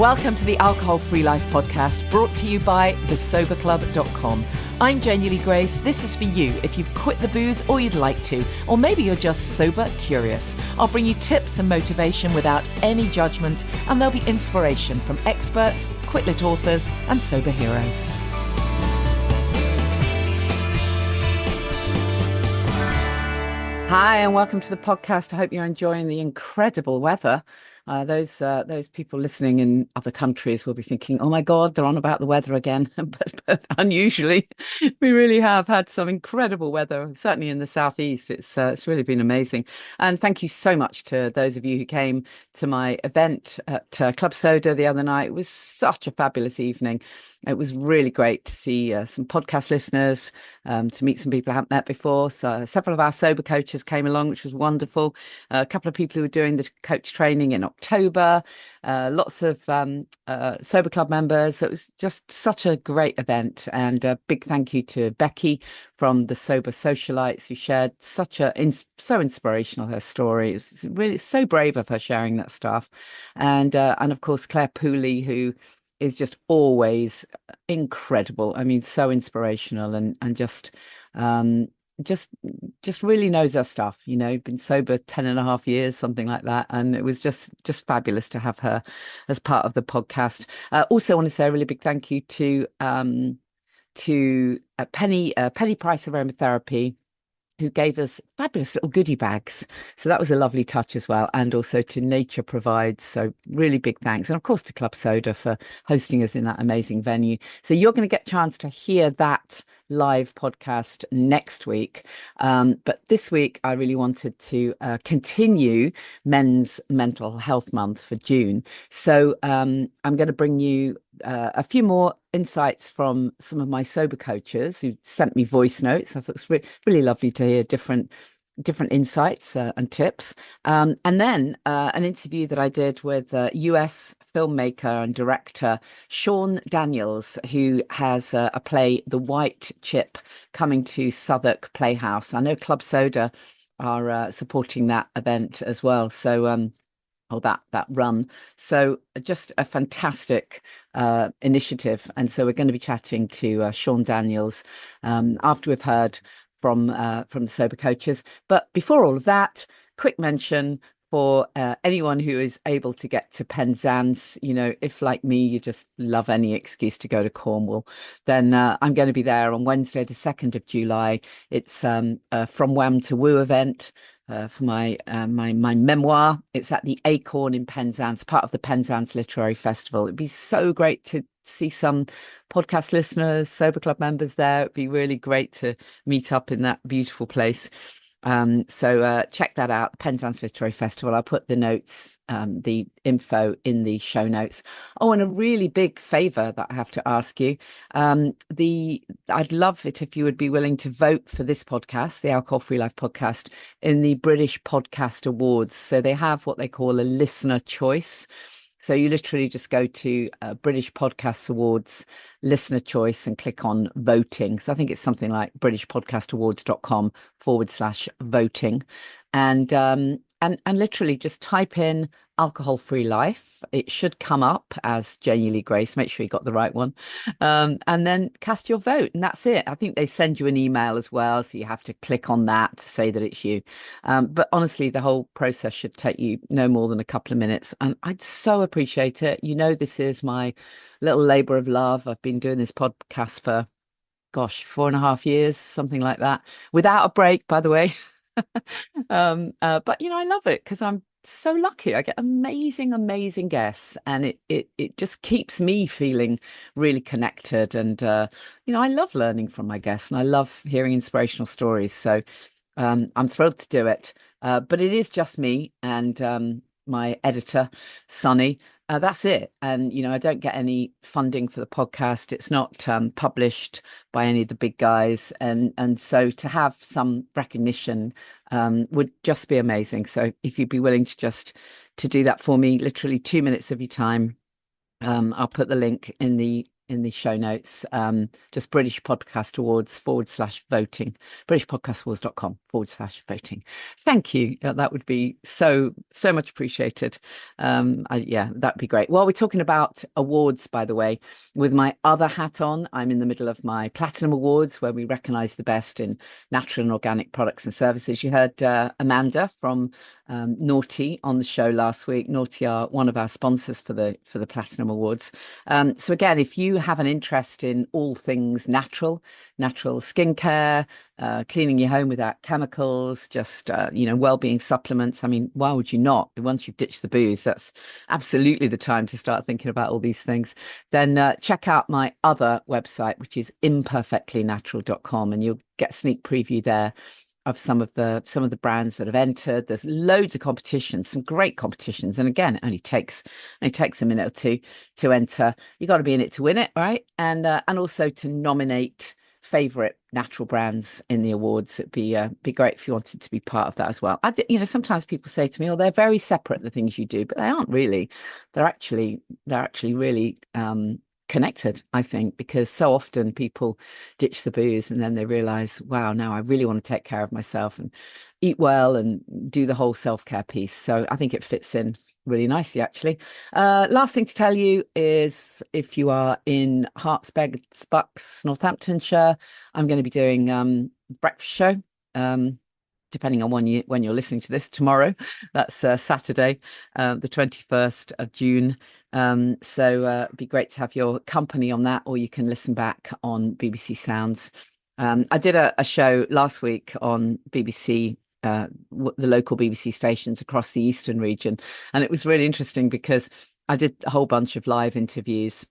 Welcome to the Alcohol Free Life podcast, brought to you by thesoberclub.com. I'm Jamie Grace. This is for you if you've quit the booze or you'd like to, or maybe you're just sober curious. I'll bring you tips and motivation without any judgment, and there'll be inspiration from experts, quit-lit authors, and sober heroes. Hi, and welcome to the podcast. I hope you're enjoying the incredible weather. Those people listening in other countries will be thinking, oh my God, they're on about the weather again. but unusually, we really have had some incredible weather, certainly in the southeast. It's really been amazing. And thank you so much to those of you who came to my event at Club Soda the other night. It was such a fabulous evening. It was really great to see some podcast listeners, to meet some people I haven't met before. So several of our sober coaches came along, which was wonderful. A couple of people who were doing the coach training in October, lots of sober club members. It was just such a great event, and a big thank you to Becky from the Sober Socialites, who shared so inspirational, her story. It's really so brave of her sharing that stuff, and of course Claire Pooley, who is just always incredible. I mean, so inspirational and just really knows her stuff, you know, been sober 10 and a half years, something like that. And it was just fabulous to have her as part of the podcast. Also want to say a really big thank you to Penny Price Aromatherapy, who gave us fabulous little goodie bags. So that was a lovely touch as well. And also to Nature Provides. So really big thanks. And of course to Club Soda for hosting us in that amazing venue. So you're going to get a chance to hear that live podcast next week. But this week, I really wanted to continue Men's Mental Health Month for June. So I'm going to bring you a few more insights from some of my sober coaches who sent me voice notes. I thought it was really lovely to hear different insights and tips. And then an interview that I did with US filmmaker and director Sean Daniels, who has a play, The White Chip, coming to Southwark Playhouse. I know Club Soda are supporting that event as well. So or that run. So just a fantastic initiative. And so we're going to be chatting to Sean Daniels after we've heard from the sober coaches. But before all of that, quick mention for anyone who is able to get to Penzance. You know, if like me, you just love any excuse to go to Cornwall, then I'm going to be there on Wednesday, the 2nd of July. It's From Wham to Woo event. For my memoir. It's at the Acorn in Penzance, part of the Penzance Literary Festival. It'd be so great to see some podcast listeners, sober club members there. It'd be really great to meet up in that beautiful place. So check that out, the Penzance Literary Festival. I'll put the notes, the info in the show notes. Oh, and a really big favour that I have to ask you. I'd love it if you would be willing to vote for this podcast, the Alcohol Free Life podcast, in the British Podcast Awards. So they have what they call a listener choice. So you literally just go to British Podcast Awards listener choice and click on voting. So I think it's something like britishpodcastawards.com/voting. And literally just type in alcohol free life. It should come up as Janie Lee Grace. Make sure you got the right one. And then cast your vote. And that's it. I think they send you an email as well. So you have to click on that to say that it's you. But honestly, the whole process should take you no more than a couple of minutes. And I'd so appreciate it. You know, this is my little labor of love. I've been doing this podcast for, 4.5 years, something like that, without a break, by the way. But you know, I love it because I'm so lucky. I get amazing guests, and it just keeps me feeling really connected. And you know, I love learning from my guests, and I love hearing inspirational stories. So I'm thrilled to do it. But it is just me and my editor, Sonny. That's it. And, you know, I don't get any funding for the podcast. It's not published by any of the big guys. And so to have some recognition would just be amazing. So if you'd be willing to do that for me, literally 2 minutes of your time, I'll put the link in the in the show notes. Just British Podcast Awards /voting, britishpodcastawards.com/voting. Thank you. That would be so much appreciated. Yeah, that'd be great. While we're talking about awards, by the way, with my other hat on, I'm in the middle of my Platinum Awards, where we recognise the best in natural and organic products and services. You heard Amanda from Naughty on the show last week. Naughty are one of our sponsors for the Platinum Awards. So again, if you have an interest in all things natural skincare, cleaning your home without chemicals, just well-being supplements. I mean, why would you not? Once you've ditched the booze, that's absolutely the time to start thinking about all these things. Then check out my other website, which is imperfectlynatural.com, and you'll get a sneak preview there of some of the brands that have entered. There's loads of competitions, some great competitions, and again, it only takes a minute or two to enter. You got to be in it to win it, right? And also to nominate favorite natural brands in the awards. It'd be great if you wanted to be part of that as well. Sometimes people say to me, "Oh, they're very separate, the things you do," but they aren't really. They're actually really connected, I think, because so often people ditch the booze and then they realize, wow, now I really want to take care of myself and eat well and do the whole self-care piece. So I think it fits in really nicely, actually. Last thing to tell you is if you are in Herts, Beds, Bucks, Northamptonshire, I'm going to be doing breakfast show. Depending on when you're listening to this, tomorrow. That's Saturday, the 21st of June. So it'd be great to have your company on that, or you can listen back on BBC Sounds. I did a show last week on BBC, the local BBC stations across the Eastern region, and it was really interesting because I did a whole bunch of live interviews,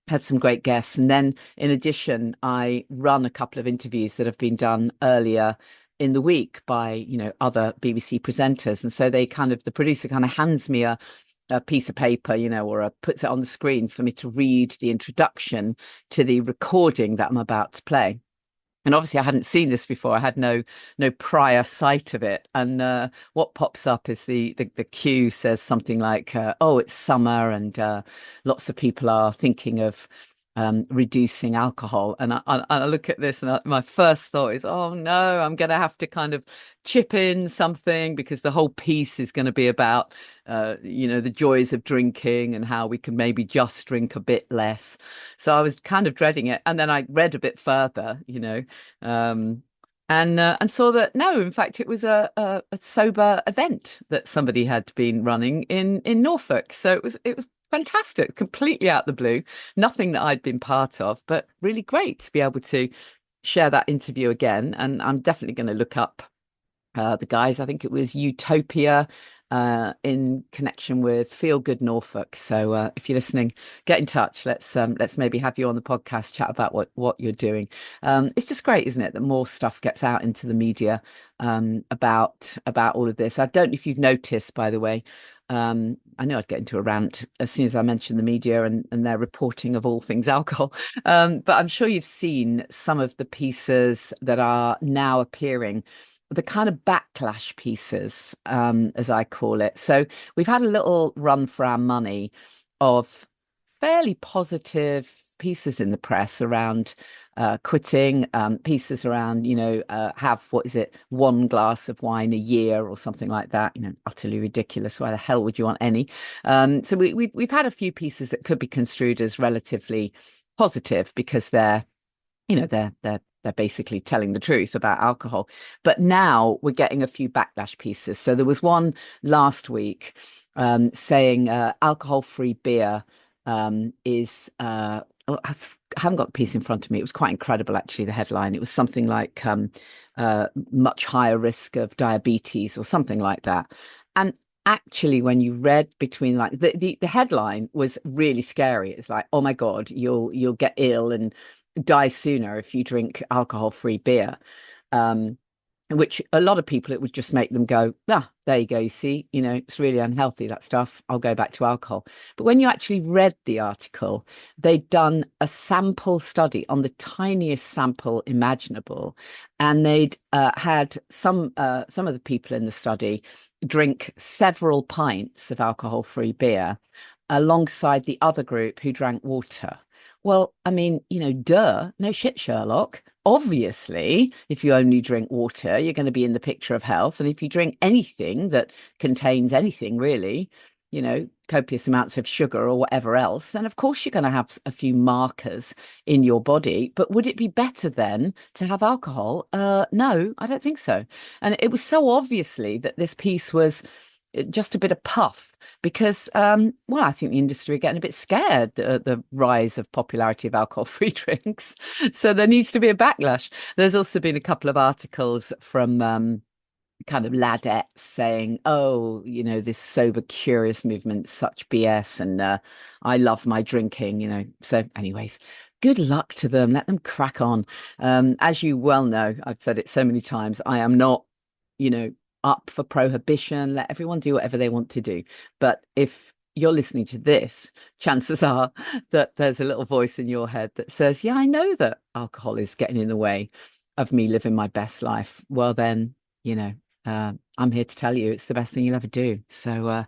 had some great guests, and then in addition, I run a couple of interviews that have been done earlier in the week by other BBC presenters, and so the producer kind of hands me a piece of paper, or puts it on the screen for me to read the introduction to the recording that I'm about to play. And obviously I hadn't seen this before. I had no prior sight of it. And what pops up is the cue says something like, "Oh, it's summer and lots of people are thinking of reducing alcohol." And I look at this and my first thought is, oh no, I'm going to have to kind of chip in something, because the whole piece is going to be about the joys of drinking and how we can maybe just drink a bit less. So I was kind of dreading it, and then I read a bit further, and saw that no, in fact, it was a sober event that somebody had been running in Norfolk. So it was fantastic, completely out the blue, nothing that I'd been part of, but really great to be able to share that interview again. And I'm definitely going to look up the guys. I think it was Utopia in connection with Feel Good Norfolk. So if you're listening, get in touch. Let's maybe have you on the podcast, chat about what you're doing. It's just great, isn't it, that more stuff gets out into the media about all of this. I don't know if you've noticed, by the way. I know I'd get into a rant as soon as I mentioned the media and their reporting of all things alcohol. But I'm sure you've seen some of the pieces that are now appearing, the kind of backlash pieces, as I call it. So we've had a little run for our money of fairly positive pieces in the press around quitting, pieces around, have, what is it, one glass of wine a year or something like that, utterly ridiculous. Why the hell would you want any? So we've had a few pieces that could be construed as relatively positive because they're basically telling the truth about alcohol. But now we're getting a few backlash pieces. So there was one last week saying alcohol-free beer is I haven't got the piece in front of me. It was quite incredible, actually, the headline. It was something like much higher risk of diabetes or something like that. And actually, when you read between, like, the headline was really scary. It's like, oh my God, you'll get ill and die sooner if you drink alcohol-free beer. Which a lot of people, it would just make them go, there you go, you see, it's really unhealthy, that stuff, I'll go back to alcohol. But when you actually read the article, they'd done a sample study on the tiniest sample imaginable, and they'd had some of the people in the study drink several pints of alcohol-free beer alongside the other group who drank water, Well, I mean, duh, no shit, Sherlock. Obviously, if you only drink water, you're going to be in the picture of health. And if you drink anything that contains anything really, copious amounts of sugar or whatever else, then of course you're going to have a few markers in your body. But would it be better then to have alcohol? No, I don't think so. And it was so obviously that this piece was just a bit of puff because well, I think the industry are getting a bit scared at the rise of popularity of alcohol-free drinks. So there needs to be a backlash. There's also been a couple of articles from kind of ladettes saying, oh, this sober curious movement, such BS, and I love my drinking, So anyways, good luck to them. Let them crack on. As you well know, I've said it so many times, I am not, you know, up for prohibition. Let everyone do whatever they want to do. But if you're listening to this, chances are that there's a little voice in your head that says, yeah, I know that alcohol is getting in the way of me living my best life. Well, then, I'm here to tell you it's the best thing you'll ever do. So,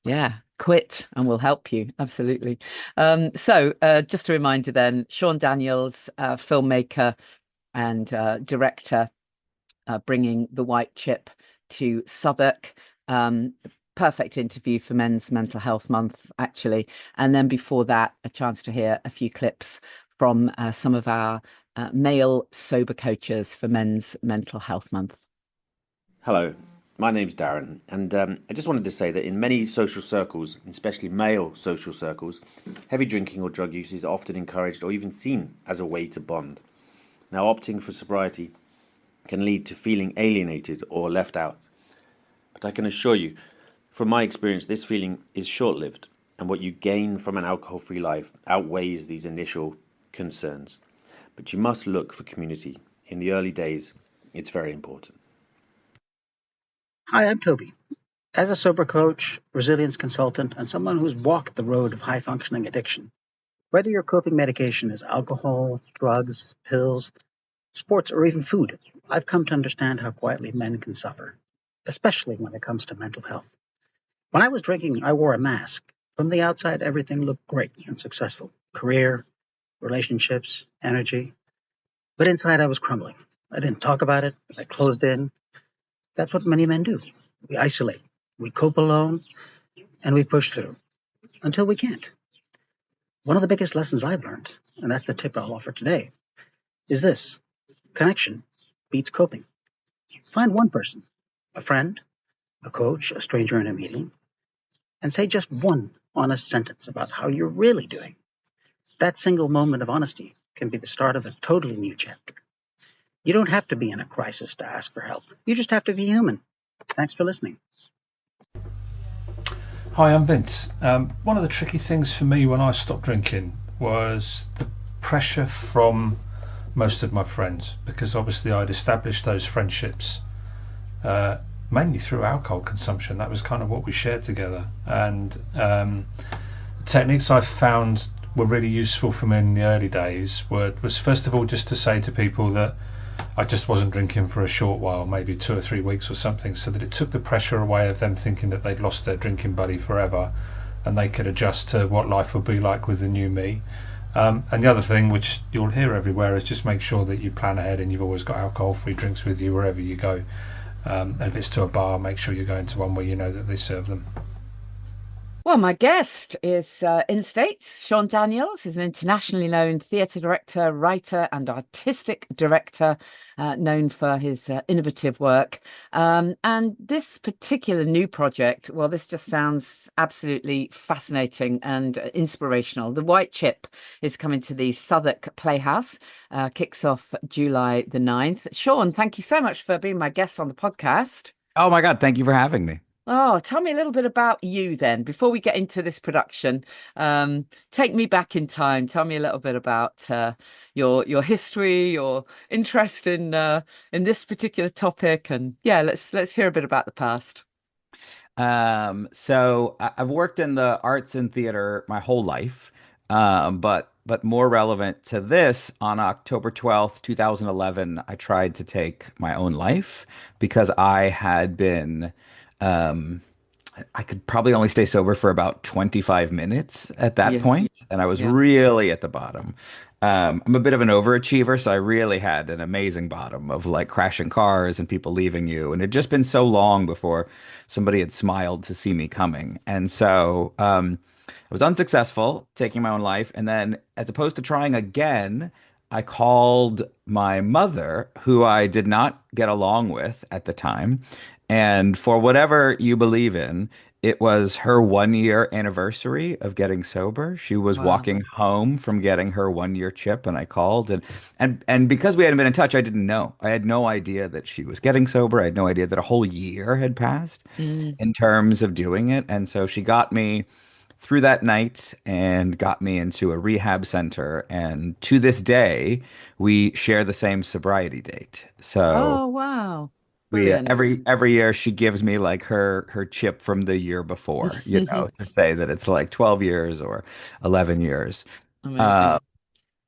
yeah, quit and we'll help you. Absolutely. So just a reminder then, Sean Daniels, filmmaker and director, bringing the white chip to Southwark. Perfect interview for Men's Mental Health Month, actually. And then before that, a chance to hear a few clips from some of our male sober coaches for Men's Mental Health Month. Hello, my name's Darren, and I just wanted to say that in many social circles, especially male social circles, heavy drinking or drug use is often encouraged or even seen as a way to bond. Now, opting for sobriety can lead to feeling alienated or left out. But I can assure you, from my experience, this feeling is short-lived, and what you gain from an alcohol-free life outweighs these initial concerns. But you must look for community. In the early days, it's very important. Hi, I'm Toby. As a sober coach, resilience consultant, and someone who's walked the road of high functioning addiction, whether your coping medication is alcohol, drugs, pills, sports, or even food, I've come to understand how quietly men can suffer, especially when it comes to mental health. When I was drinking, I wore a mask. From the outside, everything looked great and successful: career, relationships, energy. But inside, I was crumbling. I didn't talk about it. I closed in. That's what many men do. We isolate, we cope alone, and we push through until we can't. One of the biggest lessons I've learned, and that's the tip I'll offer today, is this: connection beats coping. Find one person, a friend, a coach, a stranger in a meeting, and say just one honest sentence about how you're really doing. That single moment of honesty can be the start of a totally new chapter. You don't have to be in a crisis to ask for help. You just have to be human. Thanks for listening. Hi, I'm Vince. One of the tricky things for me when I stopped drinking was the pressure from most of my friends, because obviously I'd established those friendships mainly through alcohol consumption. That was kind of what we shared together. And the techniques I found were really useful for me in the early days was first of all just to say to people that I just wasn't drinking for a short while, maybe 2 or 3 weeks or something, so that it took the pressure away of them thinking that they'd lost their drinking buddy forever and they could adjust to what life would be like with the new me. And the other thing, which you'll hear everywhere, is just make sure that you plan ahead and you've always got alcohol-free drinks with you wherever you go. And if it's to a bar, make sure you're going to one where you know that they serve them. Well, my guest is in the States. Sean Daniels is an internationally known theatre director, writer, and artistic director, known for his innovative work. And this particular new project, well, this just sounds absolutely fascinating and inspirational. The White Chip is coming to the Southwark Playhouse, kicks off July the 9th. Sean, thank you so much for being my guest on the podcast. Oh my God, thank you for having me. Oh, tell me a little bit about you then, before we get into this production. Take me back in time. Tell me a little bit about your history, your interest in this particular topic, and yeah, let's hear a bit about the past. I've worked in the arts and theater my whole life, but more relevant to this, on October 12th, 2011, I tried to take my own life because I had been I could probably only stay sober for about 25 minutes at that Yeah. point, and I was Yeah. really at the bottom. I'm a bit of an overachiever, so I really had an amazing bottom of like crashing cars and people leaving you, and it'd just been so long before somebody had smiled to see me coming, and so I was unsuccessful taking my own life, and then as opposed to trying again, I called my mother, who I did not get along with at the time. And for whatever you believe in, it was her 1 year anniversary of getting sober. She was Wow. walking home from getting her 1 year chip, and I called and because we hadn't been in touch, I didn't know. I had no idea that she was getting sober. I had no idea that a whole year had passed Mm. in terms of doing it. And so she got me through that night and got me into a rehab center. And to this day, we share the same sobriety date. So Oh, wow. we Brilliant. every year she gives me like her chip from the year before, to say that it's like 12 years or 11 years. Amazing. Uh,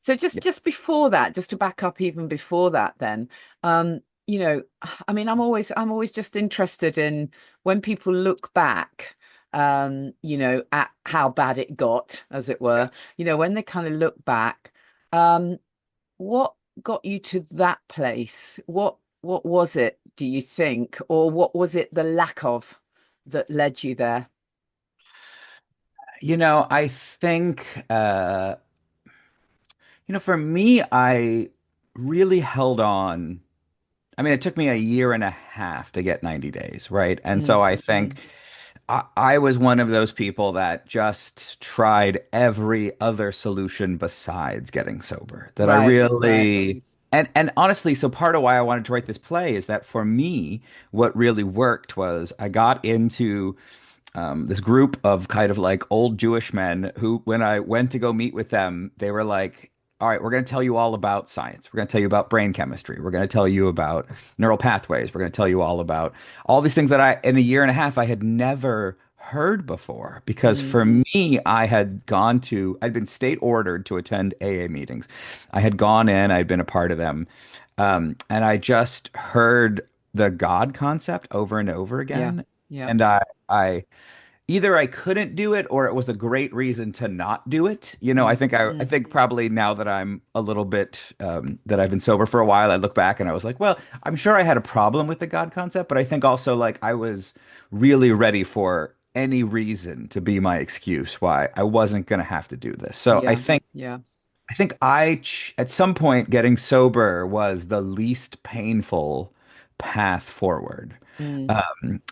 So just before that, just to back up even before that, then, um, you know, I mean, I'm always just interested in when people look back, at how bad it got, as it were, when they kind of look back, um, what got you to that place? What was it, do you think, or what was it the lack of that led you there? I think for me, I really held on. I mean, it took me a year and a half to get 90 days, right? And Mm, so I think I was one of those people that just tried every other solution besides getting sober. That I right, right. really and honestly, so part of why I wanted to write this play is that for me, what really worked was I got into this group of kind of like old Jewish men who, when I went to go meet with them, they were like, all right, we're going to tell you all about science. We're going to tell you about brain chemistry. We're going to tell you about neural pathways. We're going to tell you all about all these things that in a year and a half, I had never heard before. Because Mm, for me, I'd been state ordered to attend AA meetings. I had gone in, I'd been a part of them. And I just heard the God concept over and over yeah, again. yeah. And I either I couldn't do it or it was a great reason to not do it. I Mm, think I mm, think probably now that I'm a little bit that I've been sober for a while, I look back and I was like, well, I'm sure I had a problem with the God concept, but I think also like I was really ready for any reason to be my excuse why I wasn't going to have to do this. So I yeah, think yeah. I think at some point getting sober was the least painful path forward. Mm,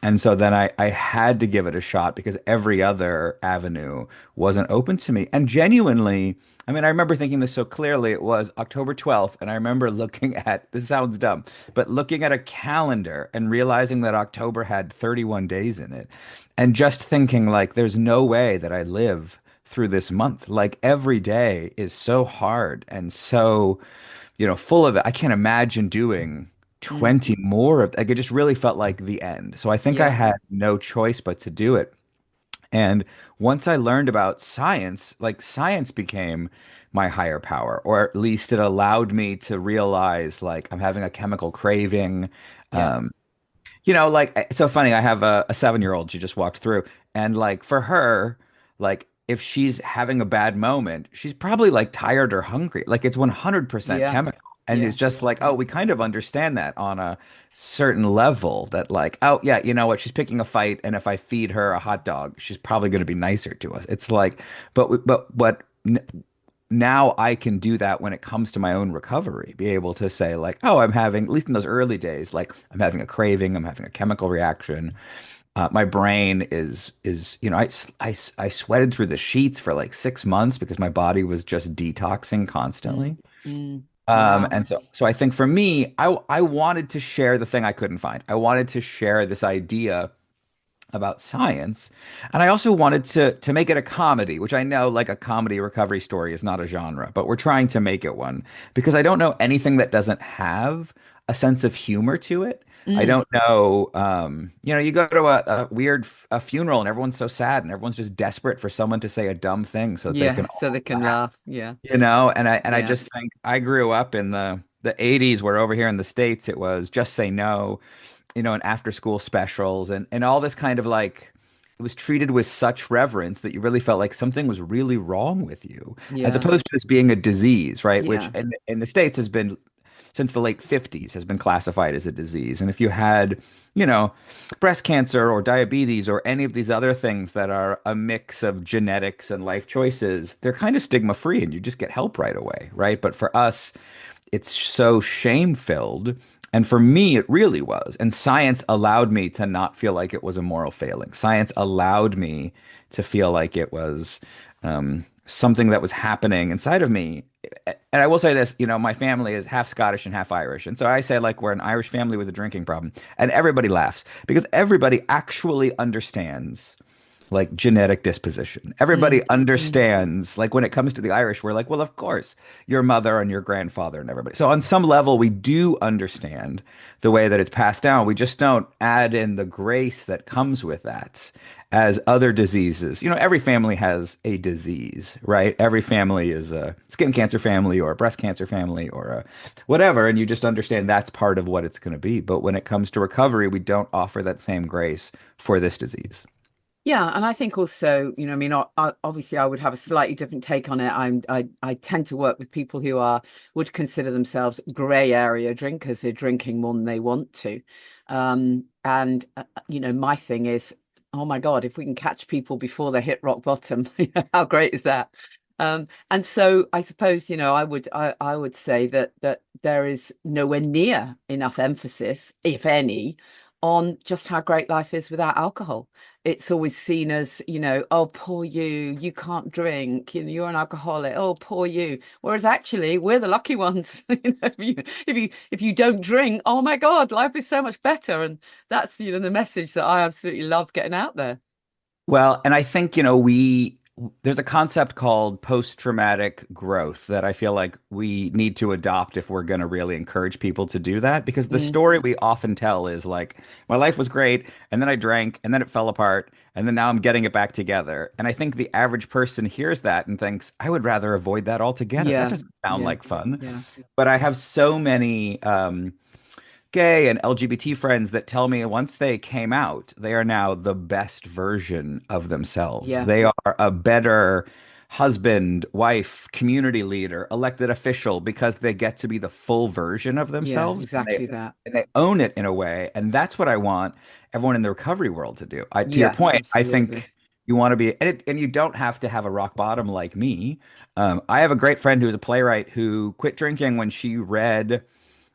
And so then I had to give it a shot because every other avenue wasn't open to me. And genuinely, I mean, I remember thinking this so clearly. It was October 12th, and I remember looking at, this sounds dumb, but looking at a calendar and realizing that October had 31 days in it, and just thinking like, there's no way that I live through this month. Like every day is so hard and so full of it. I can't imagine doing mm, 20 more of like it just really felt like the end. So I think I yeah, had no choice but to do it. And once I learned about science, like science became my higher power, or at least it allowed me to realize like I'm having a chemical craving. yeah, Um, like it's so funny. I have a 7-year-old. She just walked through, and like for her, like if she's having a bad moment, she's probably like tired or hungry. Like it's 100% yeah, chemical, and yeah, it's just like, oh, we kind of understand that on a certain level. That like, oh yeah, you know what? She's picking a fight, and if I feed her a hot dog, she's probably going to be nicer to us. It's like, but now I can do that when it comes to my own recovery, be able to say like, oh, I'm having, at least in those early days, like I'm having a craving, I'm having a chemical reaction. My brain is, I sweated through the sheets for like 6 months because my body was just detoxing mm, constantly. mm, wow, And so I think for me, I wanted to share the thing I couldn't find. I wanted to share this idea about science. And I also wanted to make it a comedy, which I know like a comedy recovery story is not a genre, but we're trying to make it one because I don't know anything that doesn't have a sense of humor to it. I mm, don't know, you go to a weird a funeral and everyone's so sad and everyone's just desperate for someone to say a dumb thing so that they yeah, can so they all can laugh, laugh, yeah, and I yeah, just think I grew up in the 80s where over here in the States it was just say no, and after school specials and all this kind of like it was treated with such reverence that you really felt like something was really wrong with you, as Yeah. opposed to this being a disease, right? Which Yeah. in the States has been since the late 50s has been classified as a disease. And if you had, you know, breast cancer or diabetes or any of these other things that are a mix of genetics and life choices, they're kind of stigma free and you just get help right away, right? But for us, it's so shame filled. And for me, it really was. And science allowed me to not feel like it was a moral failing. Science allowed me to feel like it was something that was happening inside of me. And I will say this, you know, my family is half Scottish and half Irish. And so I say, like, we're an Irish family with a drinking problem. And everybody laughs because everybody actually understands like genetic disposition. Everybody Mm, mm. understands, like when it comes to the Irish, we're like, well, of course, your mother and your grandfather and everybody. So on some level, we do understand the way that it's passed down. We just don't add in the grace that comes with that as other diseases. You know, every family has a disease, right? Every family is a skin cancer family or a breast cancer family or a whatever. And you just understand that's part of what it's going to be. But when it comes to recovery, we don't offer that same grace for this disease. Yeah, and I think also, you know, I mean, obviously, I would have a slightly different take on it. I tend to work with people who are would consider themselves grey area drinkers. They're drinking more than they want to, and you know, my thing is, oh my God, if we can catch people before they hit rock bottom, how great is that? And so I suppose, you know, I would say that there is nowhere near enough emphasis, if any, on just how great life is without alcohol. It's always seen as, you know, oh, poor you, you can't drink, you know, you're an alcoholic, oh, poor you. Whereas actually we're the lucky ones. You know, if you don't drink, oh my God, life is so much better. And that's, you know, the message that I absolutely love getting out there. Well, and I think, you know, there's a concept called post-traumatic growth that I feel like we need to adopt if we're going to really encourage people to do that. Because the Mm, story we often tell is like, my life was great, and then I drank, and then it fell apart, and then now I'm getting it back together. And I think the average person hears that and thinks, I would rather avoid that altogether. That yeah, doesn't sound yeah, like fun. yeah, But I have so many gay and LGBT friends that tell me once they came out, they are now the best version of themselves. yeah, They are a better husband, wife, community leader, elected official because they get to be the full version of yeah, themselves exactly that. and they own it in a way. And that's what I want everyone in the recovery world to do. To your Yeah, point, I absolutely. think you want to be, and you don't have to have a rock bottom like me. I have a great friend who's a playwright who quit drinking when she read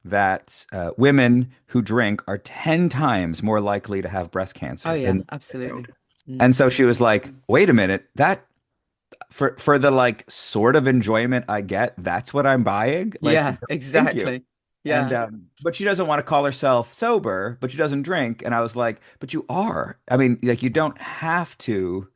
that women who drink are 10 times more likely to have breast Oh cancer yeah, than absolutely. Mm. and so she was like, wait a minute, that for the like sort of enjoyment I get, that's what I'm buying? Like, Yeah, thank you. exactly. And Yeah. but she doesn't want to call herself sober, but she doesn't drink. And I was like, but you are. I mean, like you don't have to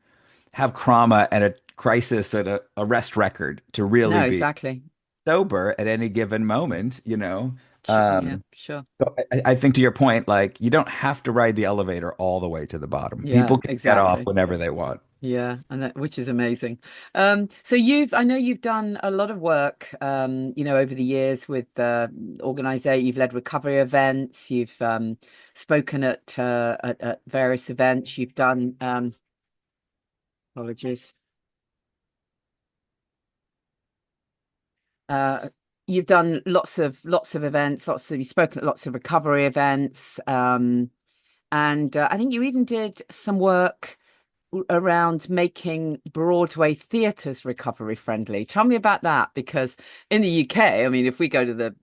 have trauma and a crisis and a arrest record to No, really be exactly. sober at any given moment, you know. Yeah, Um, sure. So I think to your point, like you don't have to ride the elevator all the way to the bottom. Yeah, People can get off exactly. whenever they want. Yeah, and that, which is amazing. So I know you've done a lot of work, you know, over the years with organization. You've led recovery events. You've spoken at various events. You've done apologies. Uh, you've done lots of events. You've spoken at lots of recovery events. And I think you even did some work around making Broadway theatres recovery friendly. Tell me about that, because in the UK, I mean, if we go to the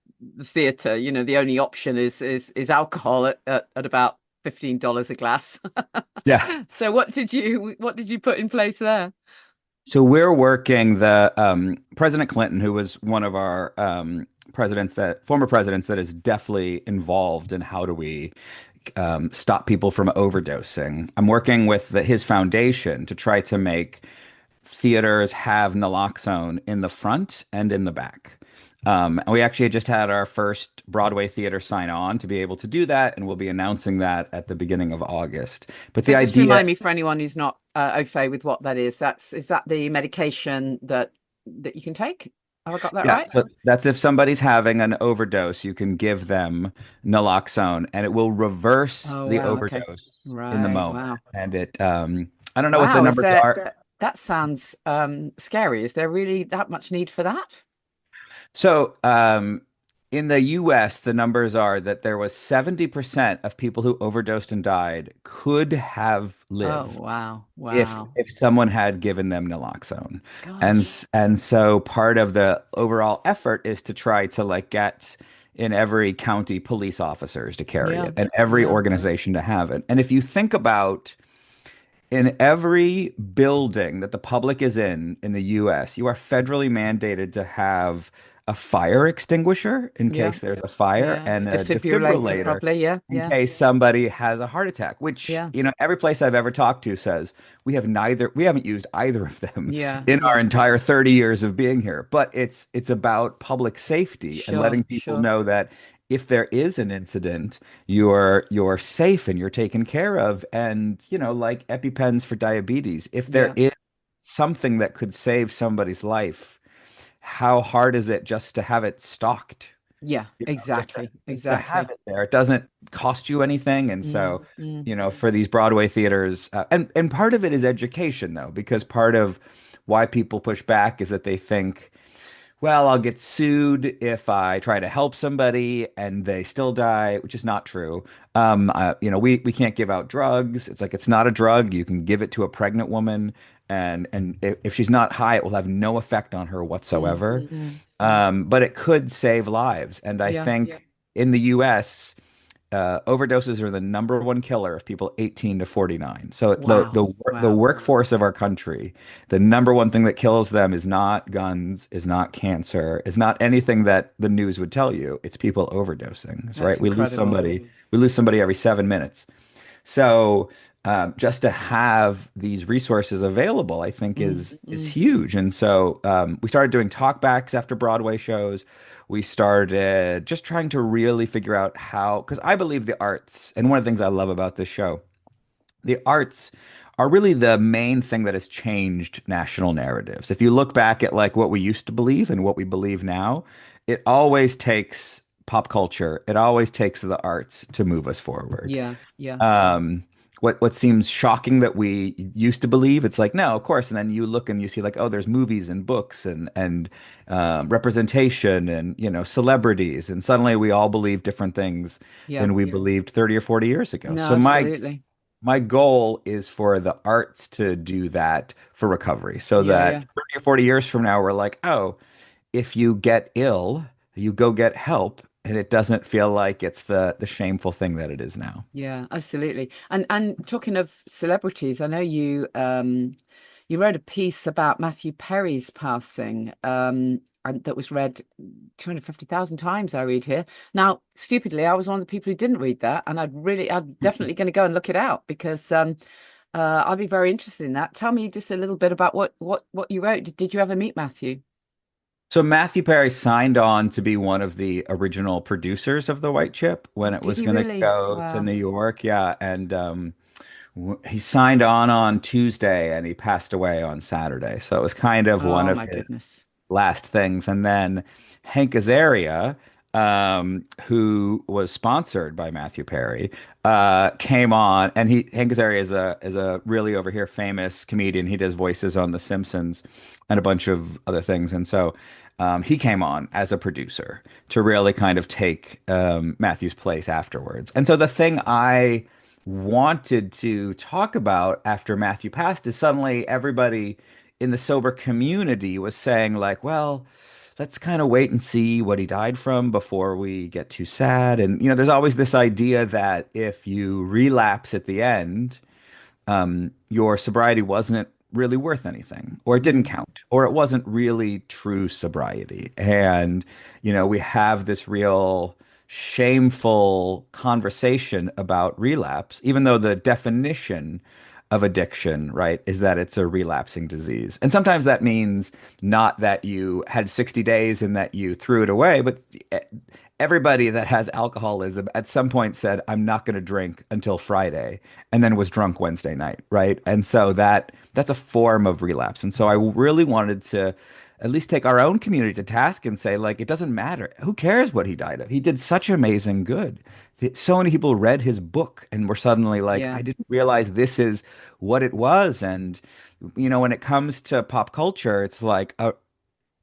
theatre, you know, the only option is alcohol at about $15 a glass. Yeah. So what did you put in place there? So we're working the President Clinton, who was one of our former presidents that is definitely involved in how do we stop people from overdosing. I'm working with his foundation to try to make theaters have naloxone in the front and in the back. And we actually just had our first Broadway theater sign on to be able to do that, and we'll be announcing that at the beginning of August. But So the just idea, remind me for anyone who's not au fait with what that is. Is that the medication that you can take? Have I got that yeah, right? so that's if somebody's having an overdose, you can give them naloxone, and it will reverse Oh the wow, okay. overdose in the Right. moment. Wow. And I don't know what the Wow, is numbers there are. that sounds scary. Is there really that much need for that? So, in the US, the numbers are that there was 70% of people who overdosed and died could have Oh, lived wow. if Wow. someone had given them naloxone. Gosh. And so part of the overall effort is to try to like get in every county police officers to carry Yeah. it and every Yeah. organization to have it. And if you think about in every building that the public is in the US, you are federally mandated to have a fire extinguisher in Yeah. case there's a fire Yeah. and a Defibrillator, defibrillator probably. Yeah. in Yeah. case somebody has a heart attack, which, Yeah. every place I've ever talked to says we haven't used either of them Yeah. in our Yeah. entire 30 years of being here. But it's about public safety and Sure. letting people Sure. know that if there is an incident, you're safe and you're taken care of. And, like EpiPens for diabetes, if there Yeah. is something that could save somebody's life, how hard is it just to have it stocked? Yeah. Just to, Exactly. have Exactly. it there. It doesn't cost you anything. And so, Mm, mm. for these Broadway theaters, and part of it is education, though, because part of why people push back is that they think, well, I'll get sued if I try to help somebody and they still die, which is not true. We can't give out drugs. It's like it's not a drug. You can give it to a pregnant woman, and if she's not high, it will have no effect on her Mm, whatsoever. mm, mm. But it could save lives. And I Yeah. think in the US, overdoses are the number one killer of people 18 to 49. So Wow. the Wow. workforce of our country, the number one thing that kills them is not guns, is not cancer, is not anything that the news would tell you. It's people overdosing. That's right. That's incredible. We lose somebody every 7 minutes. So just to have these resources available, I think Mm, is mm. huge. And so we started doing talkbacks after Broadway shows. We started just trying to really figure out how, because I believe the arts, and one of the things I love about this show, the arts are really the main thing that has changed national narratives. If you look back at like what we used to believe and what we believe now, it always takes pop culture, it always takes the arts to move us forward. Yeah. Yeah. Um, what seems shocking that we used to believe, it's like, no, of course. And then you look and you see like, oh, there's movies and books and representation and celebrities, and suddenly we all believe different things Yeah. than we believed 30 or 40 years ago. No, So absolutely. my goal is for the arts to do that for recovery, so Yeah. that Yeah. 30 or 40 years from now, we're like, oh, if you get ill, you go get help. And it doesn't feel like it's the shameful thing that it is now. Yeah, absolutely. And talking of celebrities, I know you wrote a piece about Matthew Perry's passing, and that was read 250,000 times, I read here. Now, stupidly, I was one of the people who didn't read that, and I'm definitely going to go and look it out because I'd be very interested in that. Tell me just a little bit about what you wrote. Did you ever meet Matthew? So Matthew Perry signed on to be one of the original producers of the White Chip when it Did was he going to really? go to Wow. New York. Yeah, and he signed on Tuesday, and he passed away on Saturday. So it was kind of one Oh of my his goodness. last things. And then Hank Azaria, who was sponsored by Matthew Perry, came on, and Hank Azaria is a really over here famous comedian. He does voices on The Simpsons and a bunch of other things, and so. He came on as a producer to really kind of take Matthew's place afterwards. And so the thing I wanted to talk about after Matthew passed is suddenly everybody in the sober community was saying like, well, let's kind of wait and see what he died from before we get too sad. And there's always this idea that if you relapse at the end, your sobriety wasn't really worth anything, or it didn't Mm, count, or it wasn't really true sobriety. And, we have this real shameful conversation about relapse, even though the definition of addiction, right, is that it's a relapsing disease. And sometimes that means not that you had 60 days and that you threw it away, but everybody that has alcoholism at some point said, I'm not going to drink until Friday, and then was drunk Wednesday night, right? And so that's a form of relapse. And so I really wanted to at least take our own community to task and say, like, it doesn't matter. Who cares what he died of? He did such amazing good so many people read his book and were suddenly like, Yeah. I didn't realize this is what it was. And, when it comes to pop culture, it's like,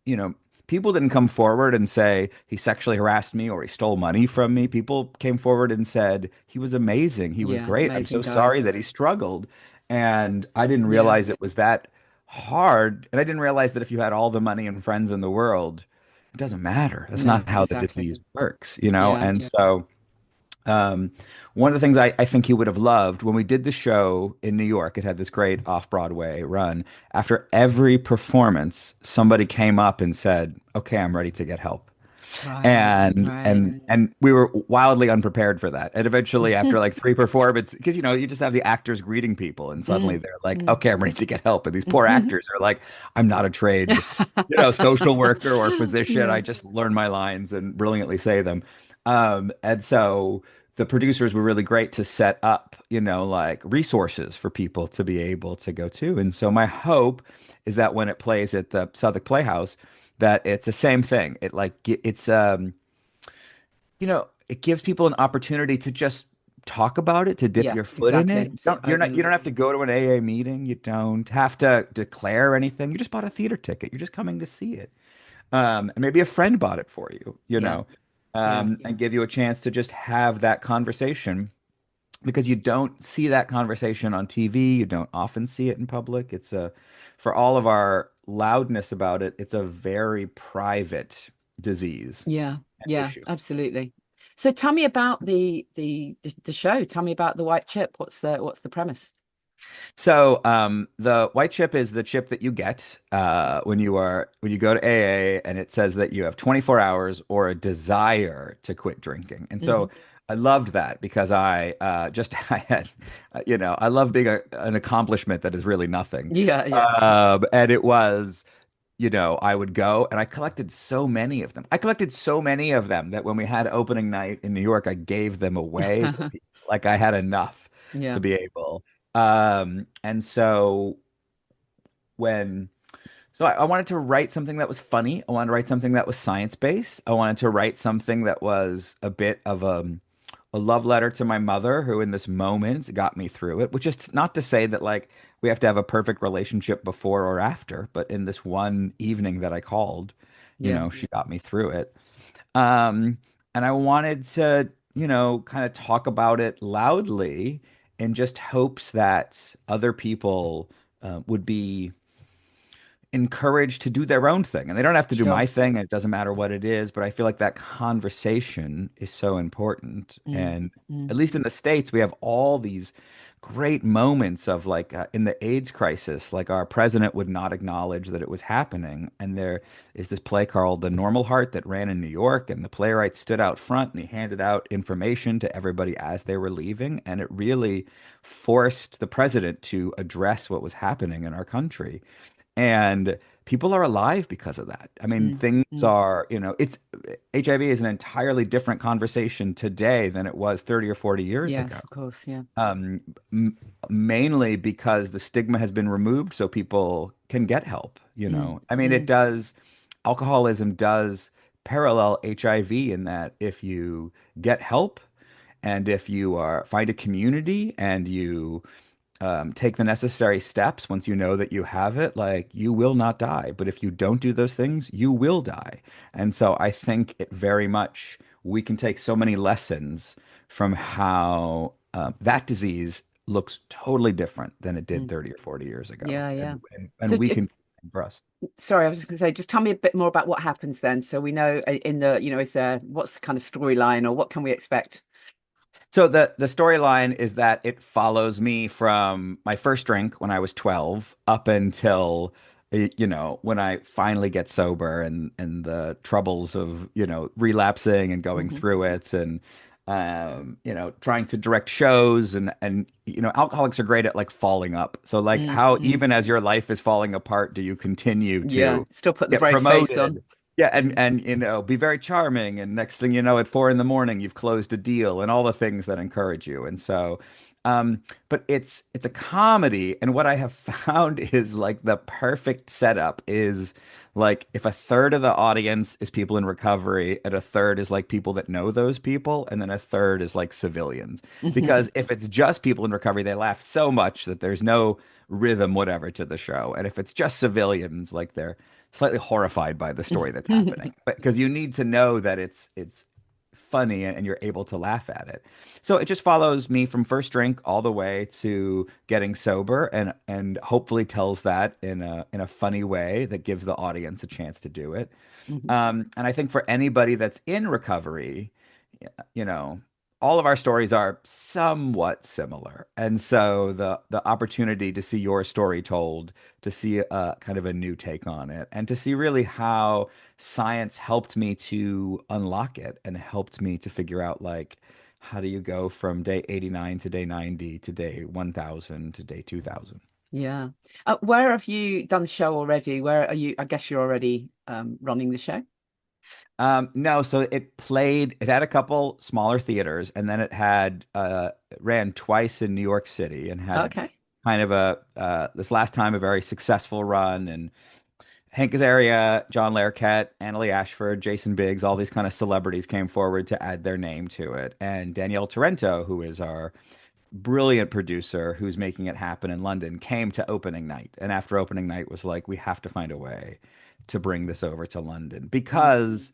you know, people didn't come forward and say he sexually harassed me or he stole money from me. People came forward and said he was amazing. He was Yeah. great. I'm so Amazing guy. sorry that he struggled. And I didn't Yeah. realize it was that hard. And I didn't realize that if you had all the money and friends in the world, it doesn't matter. That's No, not how the exactly. disease works. Yeah. And so um, one of the things I think he would have loved when we did the show in New York, it had this great off-Broadway run. After every performance, somebody came up and said, "Okay, I'm ready to get help." Right. And Right. and we were wildly unprepared for that. And eventually, after like three performances, because you just have the actors greeting people, and suddenly Mm, they're like, mm. "Okay, I'm ready to get help." And these poor actors are like, "I'm not a trained social worker or physician. Yeah. I just learn my lines and brilliantly say them." And so the producers were really great to set up like resources for people to be able to go to. And so my hope is that when it plays at the Southwark Playhouse, that it's the same thing. It gives people an opportunity to just talk about it, to dip Yeah, your foot in it. exactly. You don't, you're not, you don't have to go to an AA meeting. You don't have to declare anything. You just bought a theater ticket. You're just coming to see it. And maybe a friend bought it for you, Yeah. Yeah. and give you a chance to just have that conversation because you don't see that conversation on TV. You don't often see it in public. For all of our loudness about it, it's a very private disease Yeah. and Yeah, issue. absolutely. So tell me about the show. Tell me about the white chip. What's the premise? So, the white chip is the chip that you get when you go to AA, and it says that you have 24 hours or a desire to quit drinking. And Hmm. so, I loved that because I had, I love being an accomplishment that is really nothing. Yeah. Yeah. And it was, I would go and I collected so many of them. I collected so many of them that when we had opening night in New York, I gave them away to people. Like I had enough to Yeah. be able. And so when I wanted to write something that was funny. I wanted to write something that was science-based. I wanted to write something that was a bit of a love letter to my mother, who in this moment got me through it, which is not to say that like we have to have a perfect relationship before or after, but in this one evening that I called, Yeah. she got me through it. Um, and I wanted to kind of talk about it loudly in just hopes that other people would be encouraged to do their own thing. And they don't have to do Sure. my thing, and it doesn't matter what it is, but I feel like that conversation is so important. Mm, And mm. at least in the States, we have all these great moments of like in the AIDS crisis, like our president would not acknowledge that it was happening. And there is this play called The Normal Heart that ran in New York, and the playwright stood out front and he handed out information to everybody as they were leaving. And it really forced the president to address what was happening in our country. And people are alive because of that. I mean, Mm, things mm. it's HIV is an entirely different conversation today than it was 30 or 40 years ago. Yes, of course. Yeah. Um, m Mainly because the stigma has been removed so people can get help. Mm, I mean, mm. alcoholism does parallel HIV in that if you get help and if you find a community and you take the necessary steps once you know that you have it, like you will not die. But if you don't do those things, you will die. And so I think it very much we can take so many lessons from how that disease looks totally different than it did Mm. 30 or 40 years ago. Yeah. Yeah. And So we can for us. sorry, I was just going to say, just tell me a bit more about what happens then. So we know is there, what's the kind of storyline or what can we expect? So the storyline is that it follows me from my first drink when I was 12 up until when I finally get sober and the troubles of relapsing and going Hmm. through it and trying to direct shows and alcoholics are great at like falling up. So like Mm, how mm. even as your life is falling apart, do you continue Yeah. to Still put the get brave face on. promoted? Yeah, and be very charming, and next thing you know, at 4 in the morning, you've closed a deal, and all the things that encourage you. And so, But it's a comedy, and what I have found is like the perfect setup is like if a third of the audience is people in recovery, and a third is like people that know those people, and then a third is like civilians. Because if it's just people in recovery, they laugh so much that there's no rhythm whatever to the show. And if it's just civilians, like they're slightly horrified by the story that's happening. But because you need to know that it's funny and you're able to laugh at it. So it just follows me from first drink all the way to getting sober and hopefully tells that in a funny way that gives the audience a chance to do it. And I think for anybody that's in recovery, you know, all of our stories are somewhat similar. And so the opportunity to see your story told, to see a kind of a new take on it, and to see really how science helped me to unlock it and helped me to figure out like how do you go from day 89 to day 90 to day 1000 to day 2000. Yeah. Where have you done the show already? Where are you? I guess you're already running the show. No, so it had a couple smaller theaters, and then it ran twice in New York City and had Okay. kind of this last time a very successful run. And Hank Azaria, John Larroquette, Annalie Ashford, Jason Biggs, all these kind of celebrities came forward to add their name to it. And Danielle Torrento, who is our brilliant producer who's making it happen in London, came to opening night. And after opening night was like, we have to find a way to bring this over to London because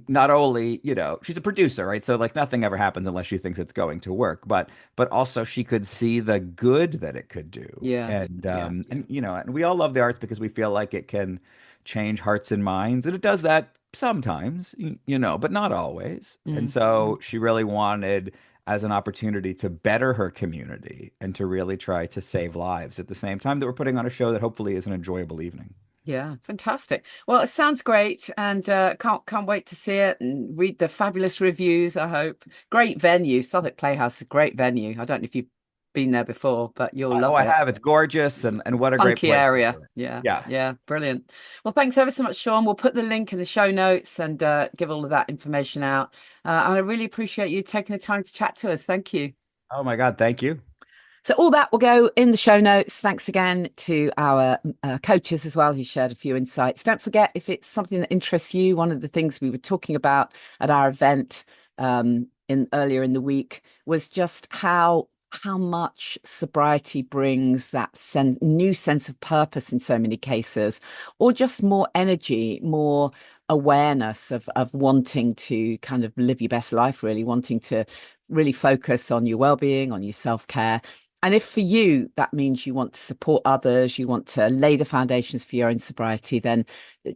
not only, she's a producer, right? So like nothing ever happens unless she thinks it's going to work, but also she could see the good that it could do. Yeah. And we all love the arts because we feel like it can change hearts and minds, and it does that sometimes, but not always. And so she really wanted as an opportunity to better her community and to really try to save lives at the same time that we're putting on a show that hopefully is an enjoyable evening. Yeah, fantastic. Well, it sounds great, and can't wait to see it and read the fabulous reviews, I hope. Great venue. Southwark Playhouse is a great venue. I don't know if you've been there before, but you'll love I it. have. It's gorgeous, and what a great Funky place. area. Yeah. Yeah. Yeah. Brilliant. Well, thanks ever so much, Sean. We'll put the link in the show notes and give all of that information out. And I really appreciate you taking the time to chat to us. Thank you. Oh my God, thank you. So all that will go in the show notes. Thanks again to our coaches as well, who shared a few insights. Don't forget, if it's something that interests you, one of the things we were talking about at our event earlier in the week was just how much sobriety brings that new sense of purpose in so many cases, or just more energy, more awareness of wanting to kind of live your best life, really wanting to really focus on your well-being, on your self-care. And if for you, that means you want to support others, you want to lay the foundations for your own sobriety, then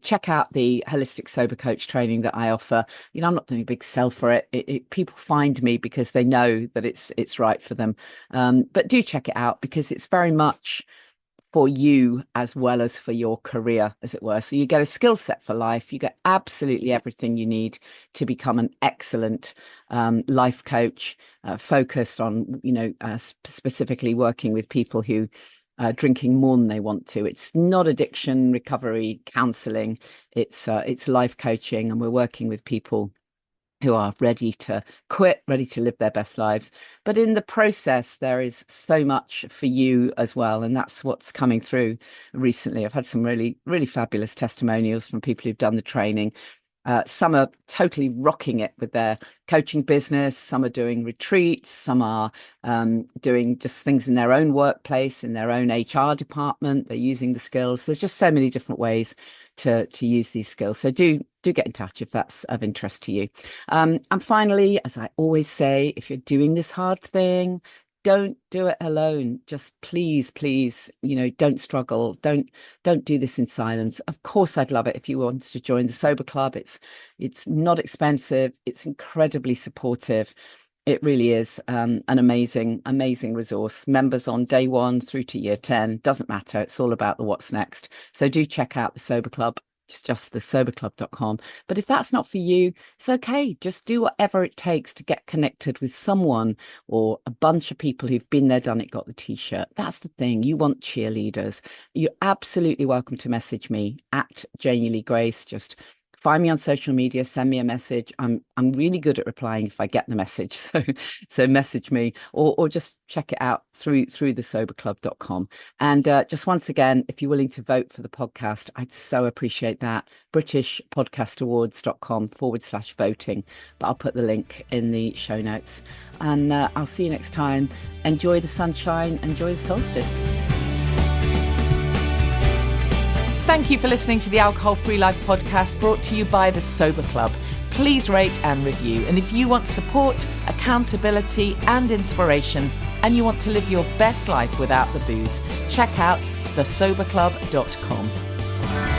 check out the Holistic Sober Coach training that I offer. I'm not doing a big sell for it. People find me because they know that it's right for them. But do check it out because it's very much for you as well as for your career, as it were. So you get a skill set for life. You get absolutely everything you need to become an excellent life coach, focused on, specifically working with people who are drinking more than they want to. It's not addiction recovery counseling. It's life coaching, and we're working with people who are ready to quit, ready to live their best lives. But in the process, there is so much for you as well. And that's what's coming through recently. I've had some really, really fabulous testimonials from people who've done the training. Some are totally rocking it with their coaching business. Some are doing retreats. Some are doing just things in their own workplace, in their own HR department. They're using the skills. There's just so many different ways to use these skills. So do get in touch if that's of interest to you. And finally, as I always say, if you're doing this hard thing, don't do it alone. Just please, don't struggle. Don't do this in silence. Of course, I'd love it if you wanted to join the Sober Club. It's not expensive. It's incredibly supportive. It really is an amazing resource. Members on day 1 through to year 10, doesn't matter. It's all about the what's next. So do check out the Sober Club. It's just thesoberclub.com. But if that's not for you, it's okay. Just do whatever it takes to get connected with someone or a bunch of people who've been there, done it, got the t-shirt. That's the thing. You want cheerleaders. You're absolutely welcome to message me at Janie Lee Grace. Just find me on social media, send me a message. I'm really good at replying if I get the message. So message me or just check it out through thesoberclub.com. And just once again, if you're willing to vote for the podcast, I'd so appreciate that. BritishPodcastAwards.com/voting. But I'll put the link in the show notes. And I'll see you next time. Enjoy the sunshine, enjoy the solstice. Thank you for listening to the Alcohol Free Life podcast, brought to you by the Sober Club. Please rate and review. And if you want support, accountability and inspiration, and you want to live your best life without the booze, check out thesoberclub.com.